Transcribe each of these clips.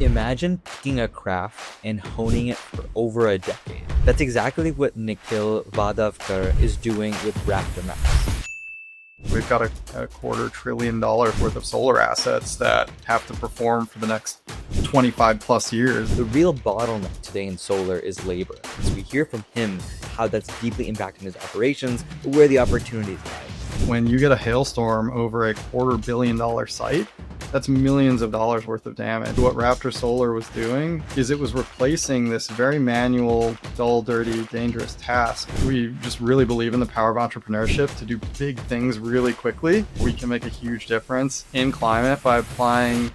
Imagine picking a craft and honing it for over a decade. That's exactly what Nikhil Vadhavkar is doing with Raptor Maps. We've got a $250 billion worth of solar assets that have to perform for the next 25 plus years. The real bottleneck today in solar is labor. So we hear from him how that's deeply impacting his operations, but where the opportunities lie. When you get a hailstorm over a $250 million site, that's millions of dollars worth of damage. What Raptor Solar was doing is it was replacing this very manual, dull, dirty, dangerous task. We just really believe in the power of entrepreneurship to do big things really quickly. We can make a huge difference in climate by applying.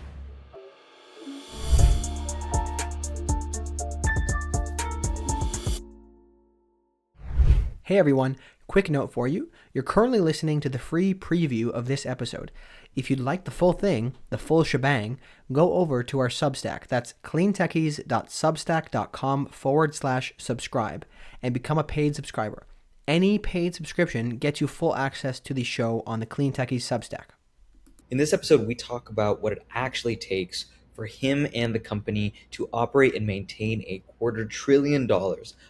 Hey everyone, quick note for you. You're currently listening to the free preview of this episode. If you'd like the full thing, the full shebang, go over to our Substack. That's cleantechies.substack.com/subscribe and become a paid subscriber. Any paid subscription gets you full access to the show on the Clean Techies Substack. In this episode, we talk about what it actually takes for him and the company to operate and maintain a $250 billion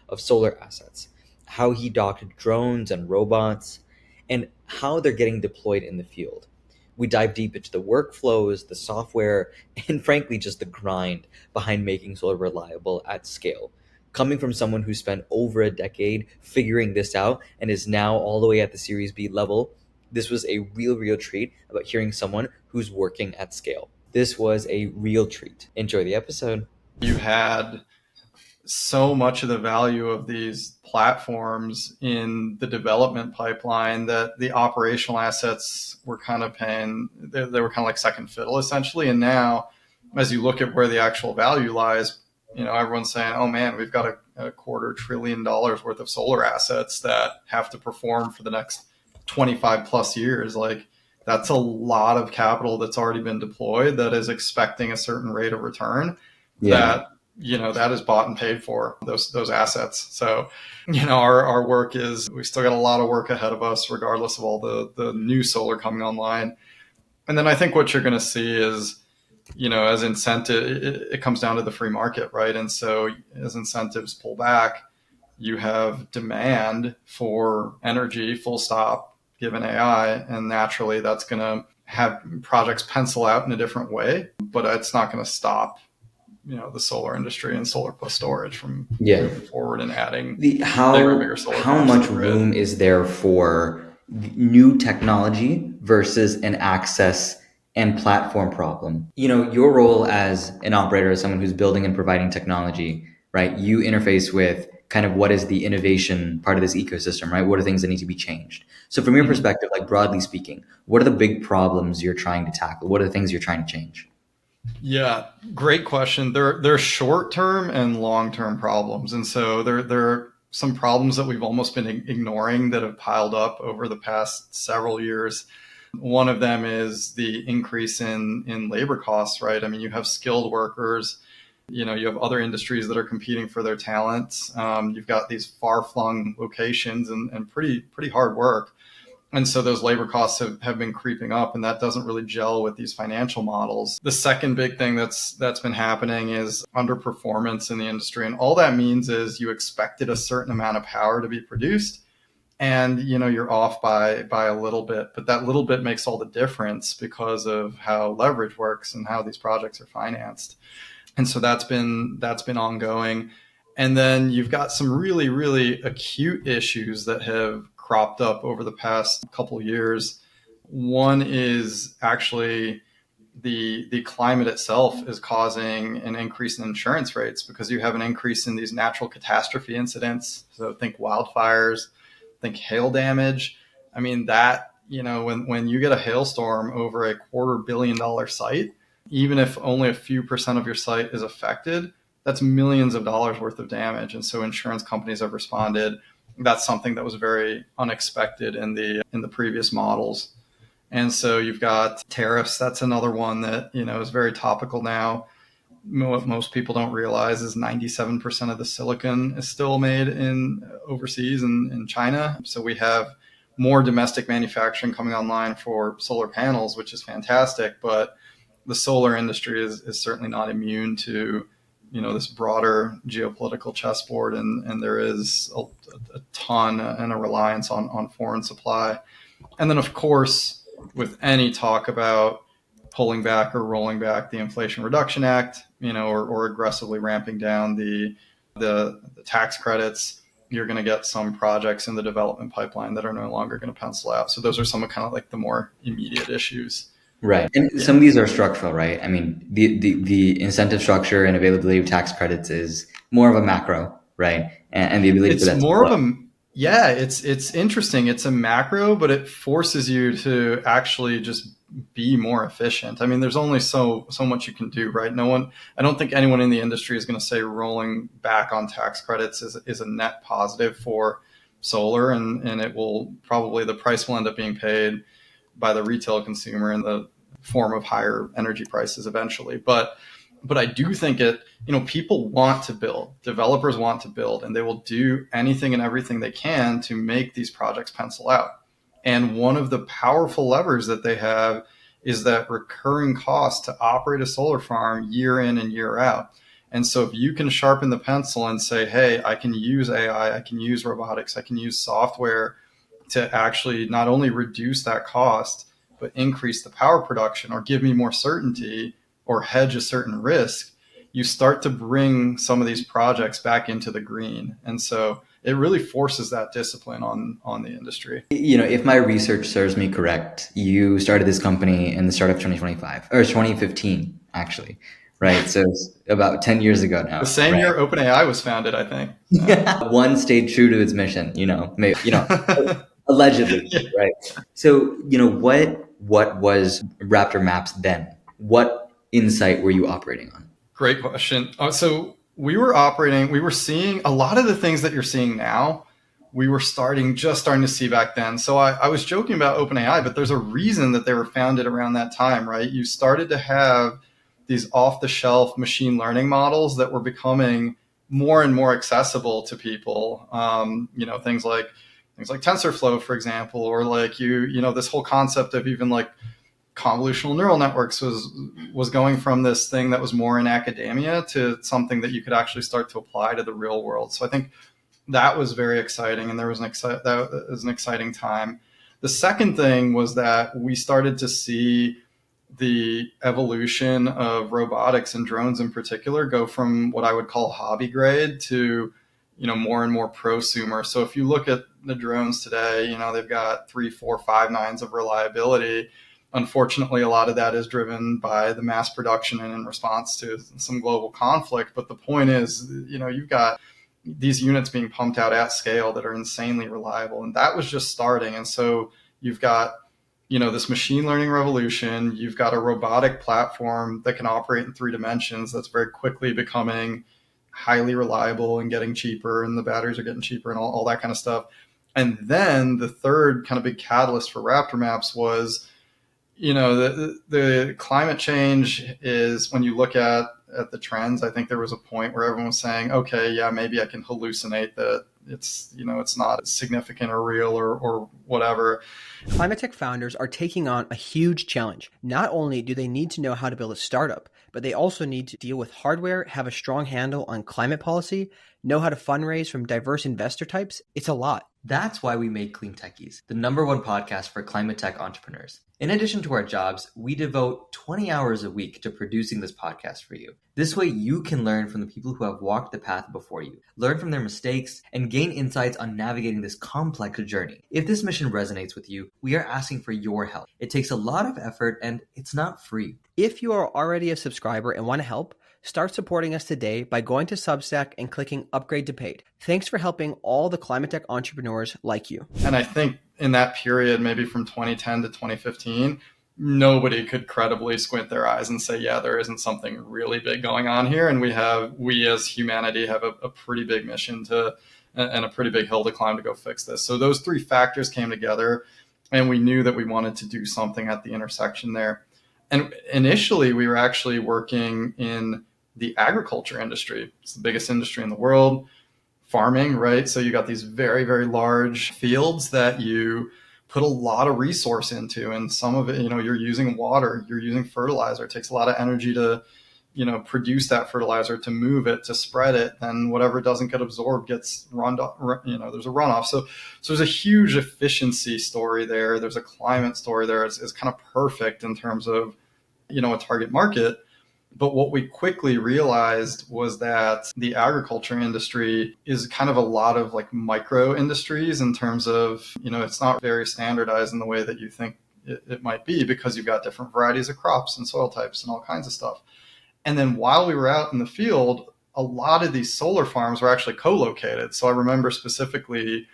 of solar assets, how he docked drones and robots, and how they're getting deployed in the field. We dive deep into the workflows, the software, and frankly, just the grind behind making solar reliable at scale. Coming from someone who spent over a decade figuring this out and is now all the way at the Series B level, this was a real treat about hearing someone who's working at scale. This was a real treat. Enjoy the episode. You had so much of the value of these platforms in the development pipeline that the operational assets were kind of paying, they were kind of like second fiddle essentially. And now as you look at where the actual value lies, everyone's saying, oh man, we've got a $250 billion worth of solar assets that have to perform for the next 25 plus years. Like, that's a lot of capital that's already been deployed that is expecting a certain rate of return. That is bought and paid for, those assets. So, our work is, we still got a lot of work ahead of us, regardless of all the new solar coming online. And then I think what you're going to see is, as incentive, it comes down to the free market, right? And so as incentives pull back, you have demand for energy, full stop, given AI. And naturally that's going to have projects pencil out in a different way, but it's not going to stop the solar industry and solar plus storage from moving forward and adding bigger solar. How much room is there for new technology versus an access and platform problem? Your role as an operator, as someone who's building and providing technology, right? You interface with kind of what is the innovation part of this ecosystem, right? What are things that need to be changed? So from your perspective, like broadly speaking, what are the big problems you're trying to tackle? What are the things you're trying to change? Yeah, great question. There are short-term and long-term problems. And so there are some problems that we've almost been ignoring that have piled up over the past several years. One of them is the increase in labor costs, right? I mean, you have skilled workers, you have other industries that are competing for their talents. You've got these far-flung locations and pretty hard work. And so those labor costs have been creeping up, and that doesn't really gel with these financial models. The second big thing that's been happening is underperformance in the industry. And all that means is you expected a certain amount of power to be produced, and you're off by a little bit, but that little bit makes all the difference because of how leverage works and how these projects are financed. And so that's been ongoing. And then you've got some really acute issues that have cropped up over the past couple of years. One is actually the climate itself is causing an increase in insurance rates because you have an increase in these natural catastrophe incidents. So think wildfires, think hail damage. I mean, that, when you get a hailstorm over a $250 billion site, even if only a few percent of your site is affected, that's millions of dollars worth of damage. And so insurance companies have responded. That's something that was very unexpected in the previous models. And so you've got tariffs. That's another one that, is very topical now. What most people don't realize is 97% of the silicon is still made overseas in China. So we have more domestic manufacturing coming online for solar panels, which is fantastic. But the solar industry is certainly not immune to, this broader geopolitical chessboard, and there is a ton and a reliance on foreign supply. And then, of course, with any talk about pulling back or rolling back the Inflation Reduction Act, or aggressively ramping down the tax credits, you're going to get some projects in the development pipeline that are no longer going to pencil out. So those are some of kind of like the more immediate issues. Right. And some of these are structural, right? I mean, the incentive structure and availability of tax credits is more of a macro, right? And the ability for It's that to more grow. of a, yeah, it's interesting. It's a macro, but it forces you to actually just be more efficient. I mean, there's only so much you can do, right? I don't think anyone in the industry is going to say rolling back on tax credits is a net positive for solar, and it will probably, the price will end up being paid by the retail consumer in the form of higher energy prices eventually. But I do think people want to build, developers want to build, and they will do anything and everything they can to make these projects pencil out. And one of the powerful levers that they have is that recurring cost to operate a solar farm year in and year out. And so if you can sharpen the pencil and say, hey, I can use AI, I can use robotics, I can use software to actually not only reduce that cost, but increase the power production or give me more certainty or hedge a certain risk, you start to bring some of these projects back into the green. And so it really forces that discipline on the industry. If my research serves me correct, you started this company in the start of 2025 or 2015, actually, right? So it's about 10 years ago now. The same right? year OpenAI was founded, I think. One stayed true to its mission, maybe, allegedly, right? So, what was Raptor Maps then? What insight were you operating on? Great question. So we were seeing a lot of the things that you're seeing now. We were just starting to see back then. So I was joking about OpenAI, but there's a reason that they were founded around that time, right? You started to have these off-the-shelf machine learning models that were becoming more and more accessible to people. Things like TensorFlow, for example, or like this whole concept of even like convolutional neural networks was going from this thing that was more in academia to something that you could actually start to apply to the real world. So I think that was very exciting, and that was an exciting time. The second thing was that we started to see the evolution of robotics and drones in particular go from what I would call hobby grade to more and more prosumer. So if you look at the drones today, they've got 3, 4, 5 nines of reliability. Unfortunately, a lot of that is driven by the mass production and in response to some global conflict. But the point is, you've got these units being pumped out at scale that are insanely reliable. And that was just starting. And so you've got, this machine learning revolution. You've got a robotic platform that can operate in 3 dimensions that's very quickly becoming highly reliable and getting cheaper, and the batteries are getting cheaper and all that kind of stuff. And then the third kind of big catalyst for Raptor Maps was, the climate change is, when you look at the trends, I think there was a point where everyone was saying, okay, yeah, maybe I can hallucinate that it's not significant or real or whatever. Climate tech founders are taking on a huge challenge. Not only do they need to know how to build a startup, but they also need to deal with hardware, have a strong handle on climate policy, know how to fundraise from diverse investor types. It's a lot. That's why we made Clean Techies, the #1 podcast for climate tech entrepreneurs. In addition to our jobs, we devote 20 hours a week to producing this podcast for you. This way you can learn from the people who have walked the path before you, learn from their mistakes, and gain insights on navigating this complex journey. If this mission resonates with you, we are asking for your help. It takes a lot of effort and it's not free. If you are already a subscriber and want to help, start supporting us today by going to Substack and clicking Upgrade to Paid. Thanks for helping all the climate tech entrepreneurs like you. And I think in that period, maybe from 2010 to 2015, nobody could credibly squint their eyes and say, yeah, there isn't something really big going on here. And we as humanity have a pretty big mission and a pretty big hill to climb to go fix this. So those 3 factors came together, and we knew that we wanted to do something at the intersection there. And initially, we were actually working in the agriculture industry. It's the biggest industry in the world, farming, right? So you got these very, very large fields that you put a lot of resource into, and some of it, you're using water, you're using fertilizer. It takes a lot of energy to, produce that fertilizer, to move it, to spread it. Then whatever doesn't get absorbed gets run off, there's a runoff. So there's a huge efficiency story there. There's a climate story there. It's kind of perfect in terms of, a target market. But what we quickly realized was that the agriculture industry is kind of a lot of like micro industries in terms of, it's not very standardized in the way that you think it might be, because you've got different varieties of crops and soil types and all kinds of stuff. And then while we were out in the field, a lot of these solar farms were actually co-located. So I remember specifically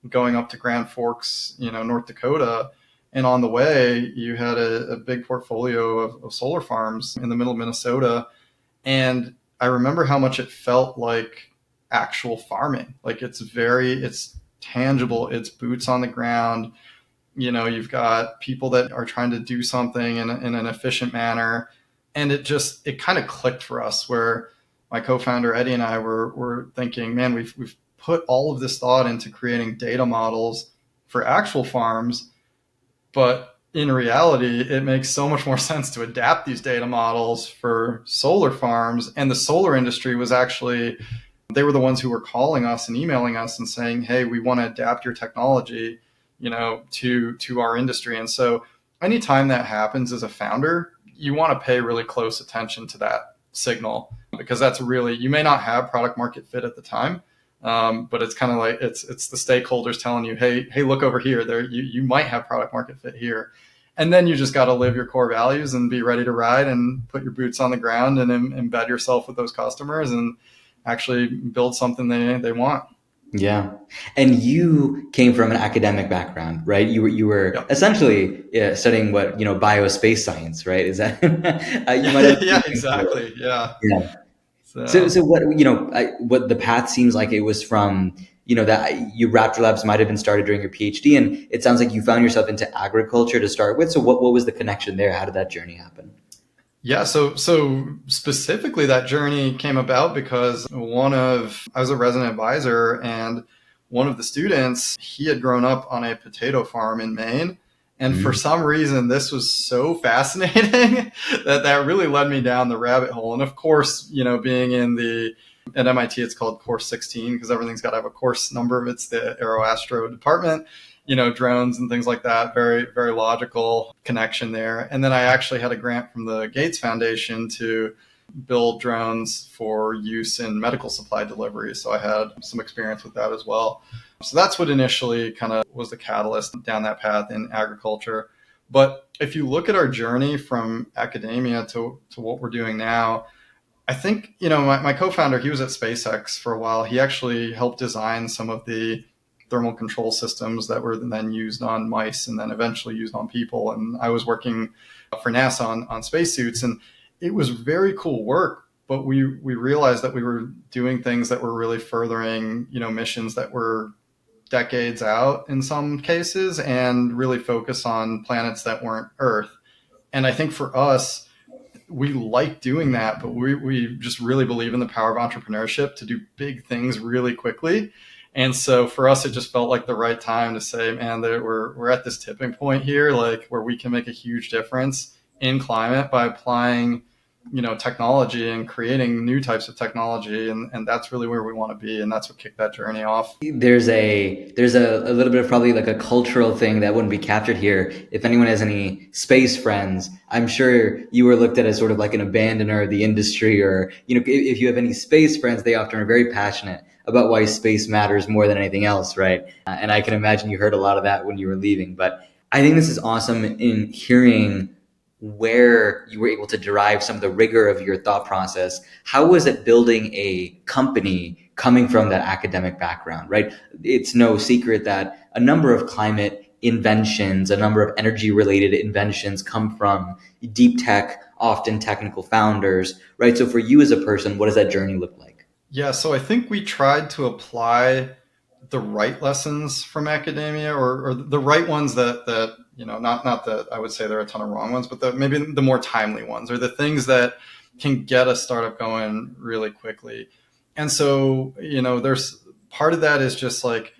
going up to Grand Forks, North Dakota, and on the way, you had a big portfolio of solar farms in the middle of Minnesota. And I remember how much it felt like actual farming. Like it's tangible, it's boots on the ground. You've got people that are trying to do something in an efficient manner. And it kind of clicked for us, where my co-founder Eddie and I were thinking, man, we've put all of this thought into creating data models for actual farms, but in reality, it makes so much more sense to adapt these data models for solar farms. And the solar industry was actually, they were the ones who were calling us and emailing us and saying, hey, we want to adapt your technology, to our industry. And so anytime that happens as a founder, you want to pay really close attention to that signal, because that's really, you may not have product market fit at the time, but it's kind of like it's the stakeholders telling you, hey, look over here. There, you might have product market fit here, and then you just got to live your core values and be ready to ride and put your boots on the ground and embed yourself with those customers and actually build something they want. Yeah. And you came from an academic background, right? You were Yep. essentially studying what, biospace science, right? Is that you might have Yeah, exactly. Yeah. yeah. So what, what the path seems like it was from, that you Raptor Labs might have been started during your PhD, and it sounds like you found yourself into agriculture to start with. So what was the connection there? How did that journey happen? Yeah, so specifically that journey came about because I was a resident advisor, and one of the students, he had grown up on a potato farm in Maine. And for some reason, this was so fascinating that really led me down the rabbit hole. And of course, being at MIT, it's called course 16 because everything's got to have a course number. It's the Aeroastro department. Drones and things like that. Very, very logical connection there. And then I actually had a grant from the Gates Foundation to build drones for use in medical supply delivery. So I had some experience with that as well. So that's what initially kind of was the catalyst down that path in agriculture. But if you look at our journey from academia to what we're doing now, I think, my co-founder, he was at SpaceX for a while. He actually helped design some of the thermal control systems that were then used on mice and then eventually used on people. And I was working for NASA on spacesuits, and it was very cool work. But we realized that we were doing things that were really furthering, missions that were decades out in some cases and really focus on planets that weren't Earth. And I think for us, we like doing that, but we just really believe in the power of entrepreneurship to do big things really quickly. And so for us, it just felt like the right time to say, man, that we're at this tipping point here, like where we can make a huge difference in climate by applying, technology and creating new types of technology. And that's really where we want to be. And that's what kicked that journey off. There's a little bit of probably like a cultural thing that wouldn't be captured here. If anyone has any space friends, I'm sure you were looked at as sort of like an abandoner of the industry, or, if you have any space friends, they often are very passionate about why space matters more than anything else, right? And I can imagine you heard a lot of that when you were leaving. But I think this is awesome in hearing where you were able to derive some of the rigor of your thought process. How was it building a company coming from that academic background, right? It's no secret that a number of climate inventions, a number of energy related inventions come from deep tech, often technical founders, right? So for you as a person, what does that journey look like? Yeah, so I think we tried to apply the right lessons from academia, or the right ones that not that I would say there are a ton of wrong ones, but maybe the more timely ones, or the things that can get a startup going really quickly. And so, there's part of that is just like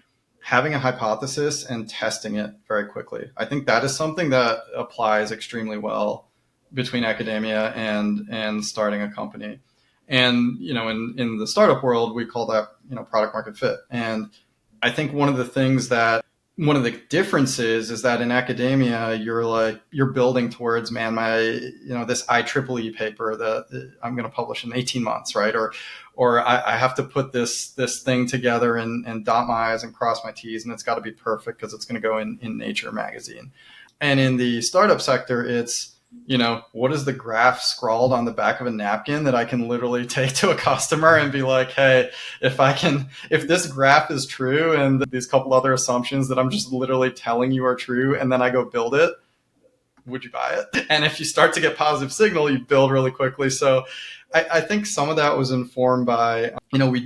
having a hypothesis and testing it very quickly. I think that is something that applies extremely well between academia and starting a company. And, in the startup world, we call that, product market fit. And I think one of the differences is that in academia, you're building towards, man, this IEEE paper that I'm going to publish in 18 months, right? Or I have to put this thing together and dot my I's and cross my T's, and it's got to be perfect because it's going to go in Nature magazine. And in the startup sector, it's, what is the graph scrawled on the back of a napkin that I can literally take to a customer and be like, hey, if this graph is true and these couple other assumptions that I'm just literally telling you are true, and then I go build it, would you buy it? And if you start to get positive signal, you build really quickly. So I think some of that was informed by,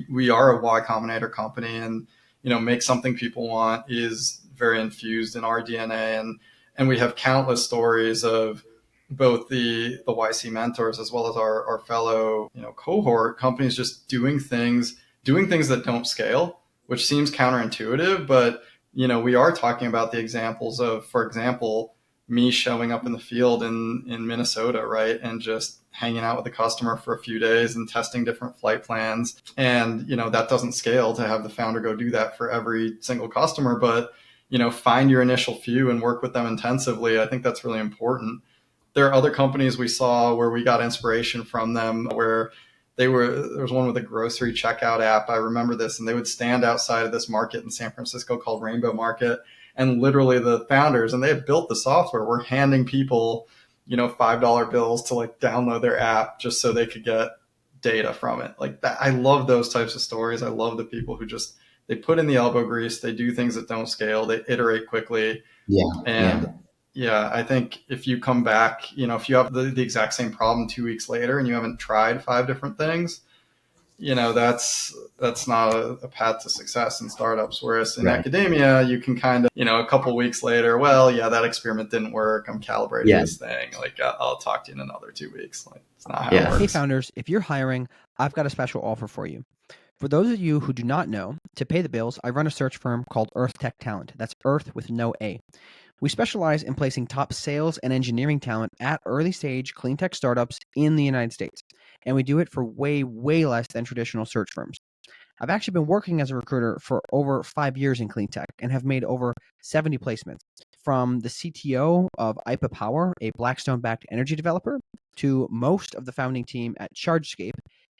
we are a Y Combinator company, and, make something people want is very infused in our DNA. And we have countless stories of both the YC mentors as well as our fellow, cohort companies just doing things that don't scale, which seems counterintuitive, but, we are talking about the examples of, for example, me showing up in the field in Minnesota, right? And just hanging out with the customer for a few days and testing different flight plans. And, that doesn't scale to have the founder go do that for every single customer, but, find your initial few and work with them intensively. I think that's really important. There are other companies we saw where we got inspiration from them, where there was one with a grocery checkout app. I remember this, and they would stand outside of this market in San Francisco called Rainbow Market. And literally the founders, and they had built the software, were handing people, $5 bills to download their app just so they could get data from it. Like that. I love those types of stories. I love the people who they put in the elbow grease, they do things that don't scale, they iterate quickly. Yeah, I think if you come back, if you have the exact same problem 2 weeks later and you haven't tried 5 different things, that's not a path to success in startups. Whereas in academia, you can kind of, a couple of weeks later, well, yeah, that experiment didn't work. I'm calibrating this thing. I'll talk to you in another 2 weeks. It's not how it works. Hey, founders, if you're hiring, I've got a special offer for you. For those of you who do not know, to pay the bills, I run a search firm called Earth Tech Talent. That's Earth with no A. We specialize in placing top sales and engineering talent at early stage clean tech startups in the United States. And we do it for way, way less than traditional search firms. I've actually been working as a recruiter for over 5 years in clean tech and have made over 70 placements, from the CTO of IPA Power, a Blackstone-backed energy developer, to most of the founding team at ChargeScape,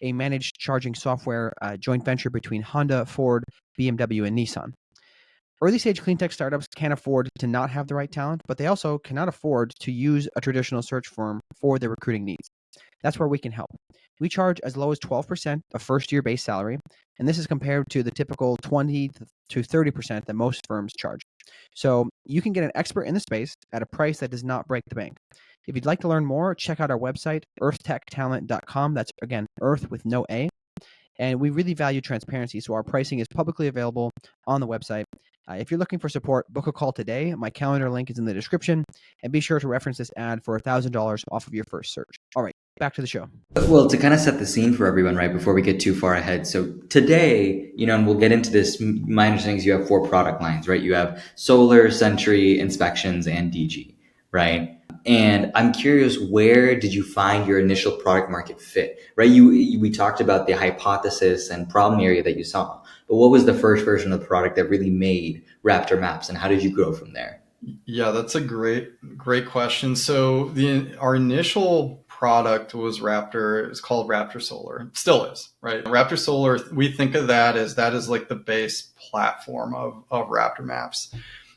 a managed charging software joint venture between Honda, Ford, BMW, and Nissan. Early stage clean tech startups can't afford to not have the right talent, but they also cannot afford to use a traditional search firm for their recruiting needs. That's where we can help. We charge as low as 12% of first year base salary, and this is compared to the typical 20 to 30% that most firms charge. So you can get an expert in the space at a price that does not break the bank. If you'd like to learn more, check out our website, earthtechtalent.com. That's, again, Earth with no A. And we really value transparency, so our pricing is publicly available on the website. If you're looking for support, book a call today. My calendar link is in the description, and be sure to reference this ad for $1,000 off of your first search. All right, back to the show. Well, to kind of set the scene for everyone, right, before we get too far ahead. So today, and we'll get into this, my understanding is you have 4 product lines, right? You have solar, Sentry, inspections, and DG, right? And I'm curious, where did you find your initial product market fit, right? We talked about the hypothesis and problem area that you saw, but what was the first version of the product that really made Raptor Maps, and how did you grow from there? Yeah, that's a great question. So our initial product was Raptor. It's called Raptor Solar. It still is, right? Raptor Solar, we think of that is like the base platform of Raptor Maps.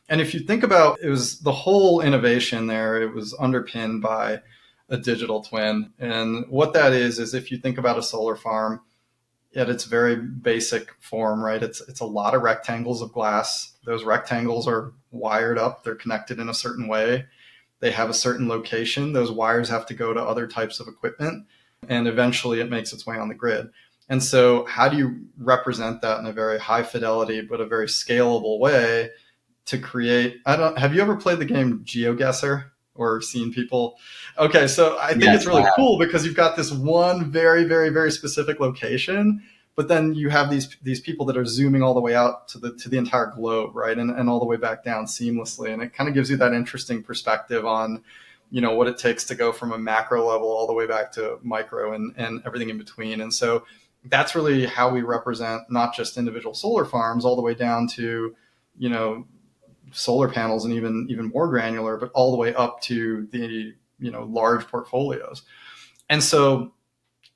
And if you think about, it was the whole innovation there, it was underpinned by a digital twin. And what that is if you think about a solar farm at its very basic form, right? It's a lot of rectangles of glass. Those rectangles are wired up. They're connected in a certain way. They have a certain location. Those wires have to go to other types of equipment, and eventually it makes its way on the grid. And so how do you represent that in a very high fidelity, but a very scalable way to create? Have you ever played the game GeoGuessr or seen people? Okay, so I think it's really cool because you've got this one very, very, very specific location, But then you have these people that are zooming all the way out to the entire globe, right, and all the way back down seamlessly, and it kind of gives you that interesting perspective on, what it takes to go from a macro level all the way back to micro and everything in between. And so that's really how we represent not just individual solar farms all the way down to, solar panels and even more granular, but all the way up to the, large portfolios. And so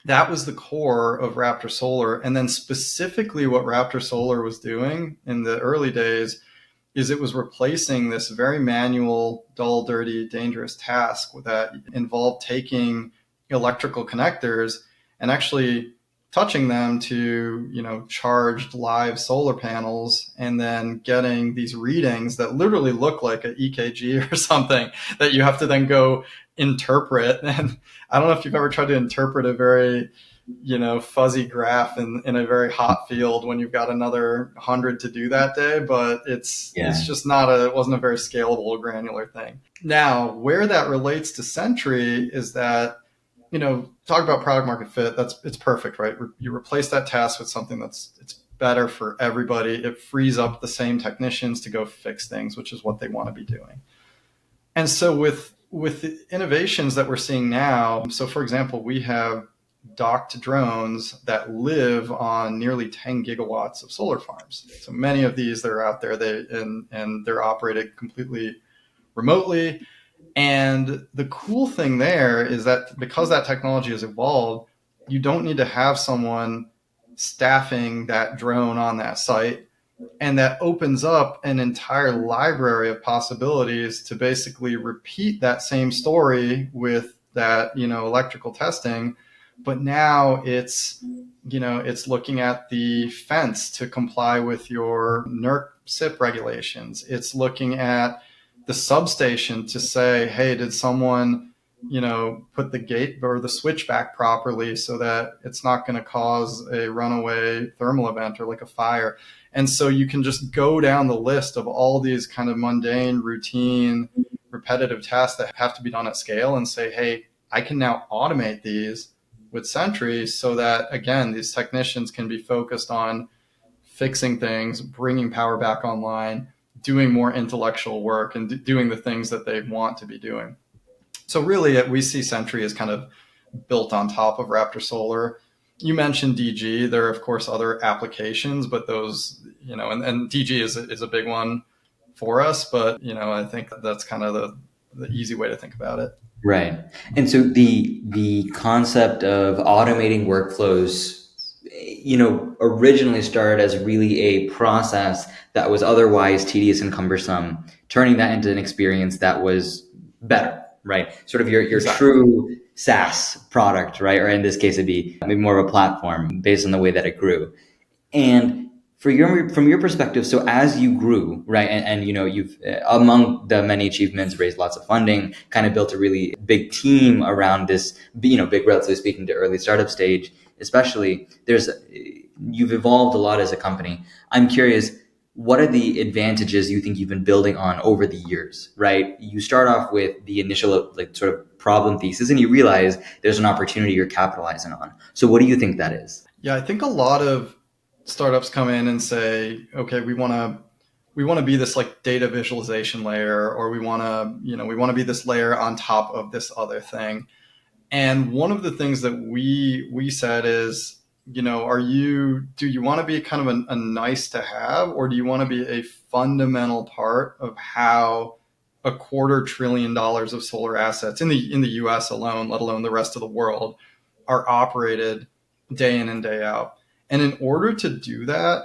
that was the core of Raptor Solar. And then specifically what Raptor Solar was doing in the early days is it was replacing this very manual, dull, dirty, dangerous task that involved taking electrical connectors and actually touching them to, charged live solar panels, and then getting these readings that literally look like an EKG or something that you have to then go interpret. And I don't know if you've ever tried to interpret a very, fuzzy graph in a very hot field when you've got another 100 to do that day, but it's just it wasn't a very scalable or granular thing. Now, where that relates to Sentry is that, talk about product market fit. It's perfect, right? You replace that task with something it's better for everybody. It frees up the same technicians to go fix things, which is what they want to be doing. And so with the innovations that we're seeing now, so for example, we have docked drones that live on nearly 10 gigawatts of solar farms. So many of these that are out there, and they're operated completely remotely. And the cool thing there is that because that technology has evolved, you don't need to have someone staffing that drone on that site. And that opens up an entire library of possibilities to basically repeat that same story with that, electrical testing. But now it's looking at the fence to comply with your NERC SIP regulations. It's looking at the substation to say, hey, did someone, put the gate or the switch back properly so that it's not going to cause a runaway thermal event or like a fire. And so you can just go down the list of all these kind of mundane, routine, repetitive tasks that have to be done at scale and say, hey, I can now automate these with Sentry so that, again, these technicians can be focused on fixing things, bringing power back online, doing more intellectual work, and doing the things that they want to be doing. So really, we see Sentry as kind of built on top of Raptor Solar. You mentioned DG. There are, of course, other applications, but those, and DG is a big one for us. But, I think that's kind of the easy way to think about it. Right. And so the concept of automating workflows, originally started as really a process that was otherwise tedious and cumbersome, turning that into an experience that was better, right? Sort of your Exactly. True SaaS product, right? Or in this case, it'd be maybe more of a platform based on the way that it grew. And from your perspective, so as you grew, right, and you've among the many achievements, raised lots of funding, kind of built a really big team around this, big, relatively speaking, to early startup stage, especially. You've evolved a lot as a company. I'm curious, what are the advantages you think you've been building on over the years, right? You start off with the initial sort of problem thesis, and you realize there's an opportunity you're capitalizing on. So what do you think that is? Yeah, I think a lot of startups come in and say, okay, we want to be this like data visualization layer, or we want to be this layer on top of this other thing. And one of the things that we said is, do you want to be kind of a nice to have, or do you want to be a fundamental part of how $250 billion of solar assets in the US alone, let alone the rest of the world, are operated day in and day out? And in order to do that,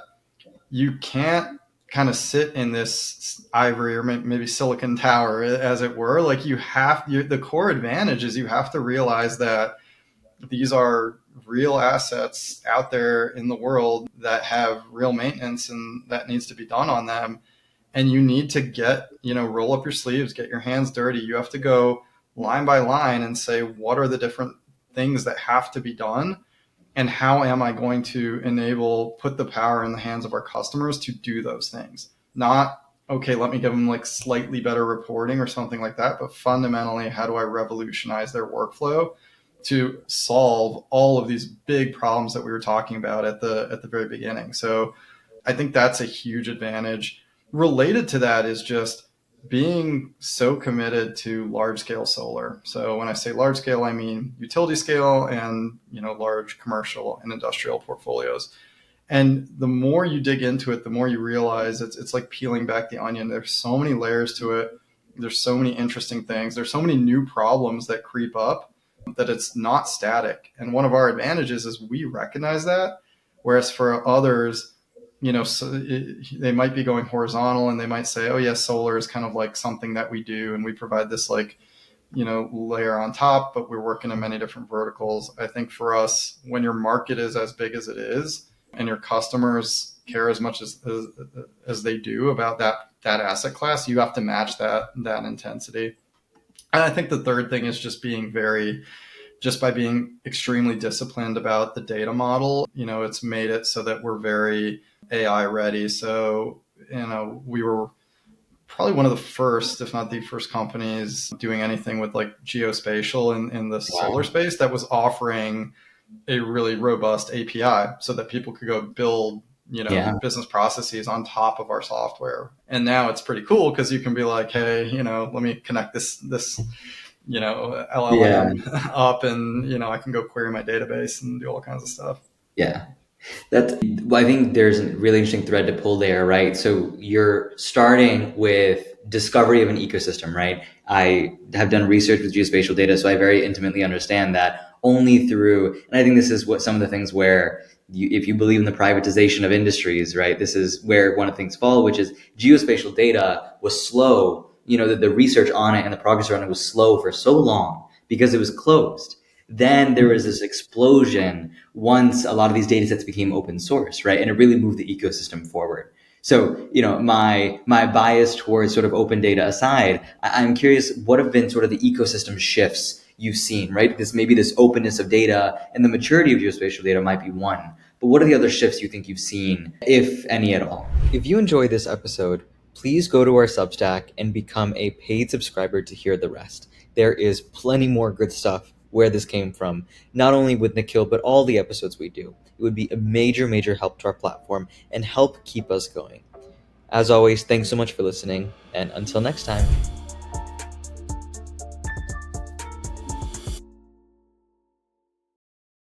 you can't kind of sit in this ivory or maybe silicon tower, as it were. Like the core advantage is you have to realize that these are real assets out there in the world that have real maintenance and that needs to be done on them. And you need to roll up your sleeves, get your hands dirty. You have to go line by line and say, what are the different things that have to be done? And how am I going to put the power in the hands of our customers to do those things? Not, okay, let me give them like slightly better reporting or something like that, but fundamentally, how do I revolutionize their workflow to solve all of these big problems that we were talking about at the very beginning. So I think that's a huge advantage. Related to that is just being so committed to large scale solar. So when I say large scale, I mean utility scale and, large commercial and industrial portfolios. And the more you dig into it, the more you realize it's like peeling back the onion. There's so many layers to it. There's so many interesting things. There's so many new problems that creep up that it's not static. And one of our advantages is we recognize that. Whereas for others, they might be going horizontal and they might say, oh, yes, solar is kind of like something that we do. And we provide this layer on top, but we're working in many different verticals. I think for us, when your market is as big as it is and your customers care as much as they do about that asset class, you have to match that intensity. And I think the third thing is just by being extremely disciplined about the data model, it's made it so that we're very AI ready. So, we were probably one of the first, if not the first companies doing anything with like geospatial in the solar space that was offering a really robust API so that people could go build, business processes on top of our software. And now it's pretty cool because you can be like, hey, let me connect this LLM up and, I can go query my database and do all kinds of stuff. Yeah. I think there's a really interesting thread to pull there, right? So you're starting with discovery of an ecosystem, right? I have done research with geospatial data, so I very intimately understand that only through, and I think this is what some of the things where if you believe in the privatization of industries, right, this is where one of the things fall, which is geospatial data was slow. The research on it and the progress on it was slow for so long because it was closed. Then there was this explosion once a lot of these data sets became open source, right? And it really moved the ecosystem forward. So, my bias towards sort of open data aside, I'm curious, what have been sort of the ecosystem shifts you've seen, right? Maybe this openness of data and the maturity of geospatial data might be one. But what are the other shifts you think you've seen, if any at all? If you enjoyed this episode, please go to our Substack and become a paid subscriber to hear the rest. There is plenty more good stuff where this came from, not only with Nikhil, but all the episodes we do. It would be a major, major help to our platform and help keep us going. As always, thanks so much for listening, and until next time.